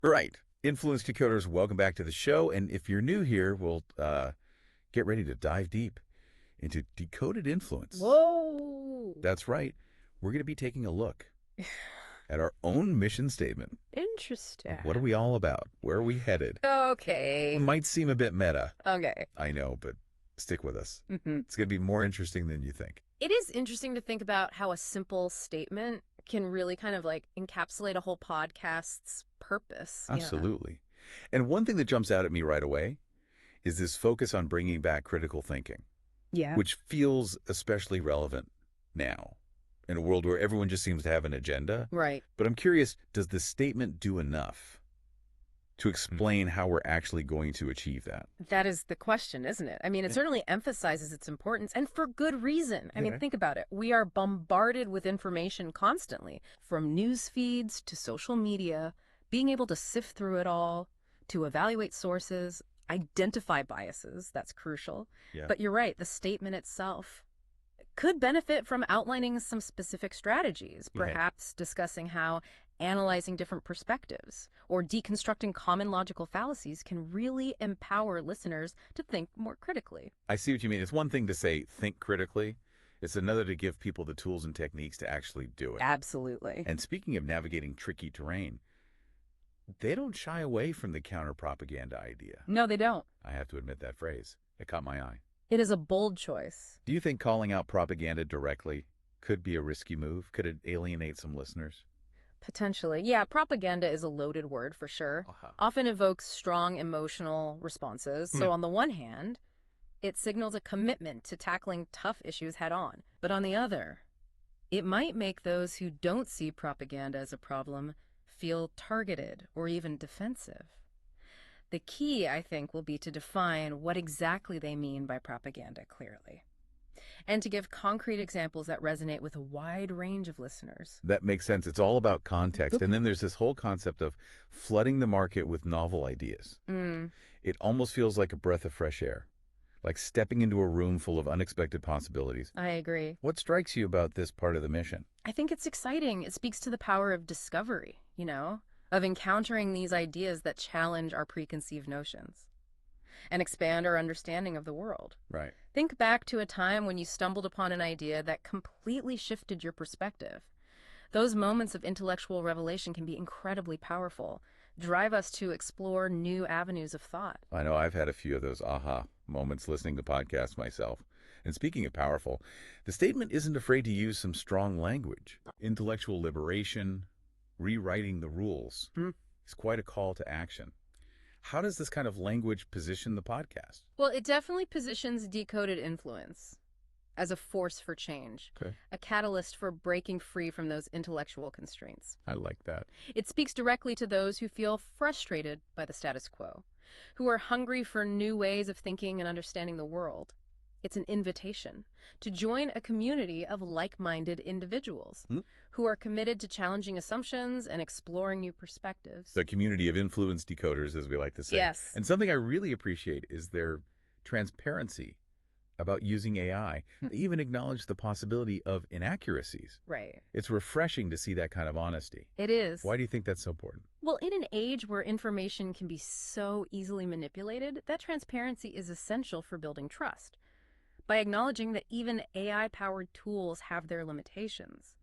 Right. Influence Decoders, welcome back to the show. And if you're new here, we'll get ready to dive deep into Decoded Influence. Whoa. That's right. We're going to be taking a look at our own mission statement. Interesting. What are we all about? Where are we headed? Okay. Might seem a bit meta. Okay. I know, but stick with us. Mm-hmm. It's going to be more interesting than you think. It is interesting to think about how a simple statement can really kind of like encapsulate a whole podcast's purpose. Absolutely. And one thing that jumps out at me right away is this focus on bringing back critical thinking, Yeah. which feels especially relevant now in a world where everyone just seems to have an agenda. Right. But I'm curious, does the statement do enough to explain how we're actually going to achieve that? That is the question, isn't it? I mean, it certainly emphasizes its importance, and for good reason. I mean, think about it. We are bombarded with information constantly, from news feeds to social media. Being able to sift through it all, to evaluate sources, identify biases, that's crucial. Yeah. But you're right, the statement itself could benefit from outlining some specific strategies, Yeah. perhaps discussing how analyzing different perspectives or deconstructing common logical fallacies can really empower listeners to think more critically. I see what you mean. It's one thing to say, think critically. It's another to give people the tools and techniques to actually do it. Absolutely. And speaking of navigating tricky terrain, they don't shy away from the counter-propaganda idea. No, they don't. I have to admit that phrase. It caught my eye. It is a bold choice. Do you think calling out propaganda directly could be a risky move? Could it alienate some listeners? Potentially. Yeah, propaganda is a loaded word for sure. Often evokes strong emotional responses. So on the one hand, it signals a commitment to tackling tough issues head on. But on the other, it might make those who don't see propaganda as a problem feel targeted or even defensive. The key, I think, will be to define what exactly they mean by propaganda clearly, and to give concrete examples that resonate with a wide range of listeners. That makes sense. It's all about context. And then there's this whole concept of flooding the market with novel ideas. It almost feels like a breath of fresh air, like stepping into a room full of unexpected possibilities. I agree. What strikes you about this part of the mission? I think it's exciting. It speaks to the power of discovery, of encountering these ideas that challenge our preconceived notions and expand our understanding of the world. Right. Think back to a time when you stumbled upon an idea that completely shifted your perspective. Those moments of intellectual revelation can be incredibly powerful, drive us to explore new avenues of thought. I know I've had a few of those aha moments listening to podcasts myself. And speaking of powerful, the statement isn't afraid to use some strong language. Intellectual liberation, rewriting the rules is quite a call to action. How does this kind of language position the podcast? Well, it definitely positions Decoded Influence as a force for change, a catalyst for breaking free from those intellectual constraints. I like that. It speaks directly to those who feel frustrated by the status quo, who are hungry for new ways of thinking and understanding the world. It's an invitation to join a community of like-minded individuals who are committed to challenging assumptions and exploring new perspectives. The community of influence decoders, as we like to say. Yes. And something I really appreciate is their transparency about using AI. They even acknowledge the possibility of inaccuracies. Right. It's refreshing to see that kind of honesty. It is. Why do you think that's so important? Well, in an age where information can be so easily manipulated, that transparency is essential for building trust. By acknowledging that even AI-powered tools have their limitations,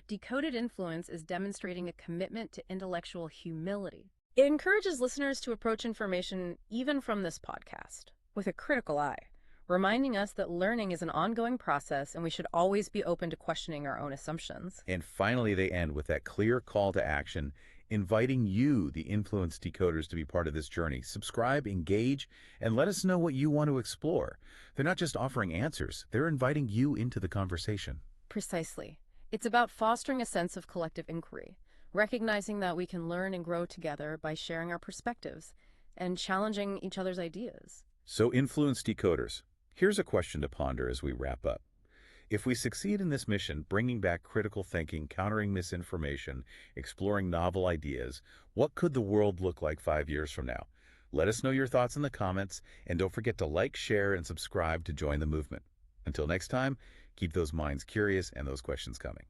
Decoded Influence is demonstrating a commitment to intellectual humility. It encourages listeners to approach information, even from this podcast, with a critical eye, reminding us that learning is an ongoing process and we should always be open to questioning our own assumptions. And finally, they end with that clear call to action, inviting you, the influence decoders, to be part of this journey. Subscribe, engage, and let us know what you want to explore. They're not just offering answers, they're inviting you into the conversation. Precisely. It's about fostering a sense of collective inquiry, recognizing that we can learn and grow together by sharing our perspectives and challenging each other's ideas. So, influence decoders, here's a question to ponder as we wrap up. If we succeed in this mission, bringing back critical thinking, countering misinformation, exploring novel ideas, what could the world look like 5 years from now? Let us know your thoughts in the comments, and don't forget to like, share, and subscribe to join the movement. Until next time, keep those minds curious and those questions coming.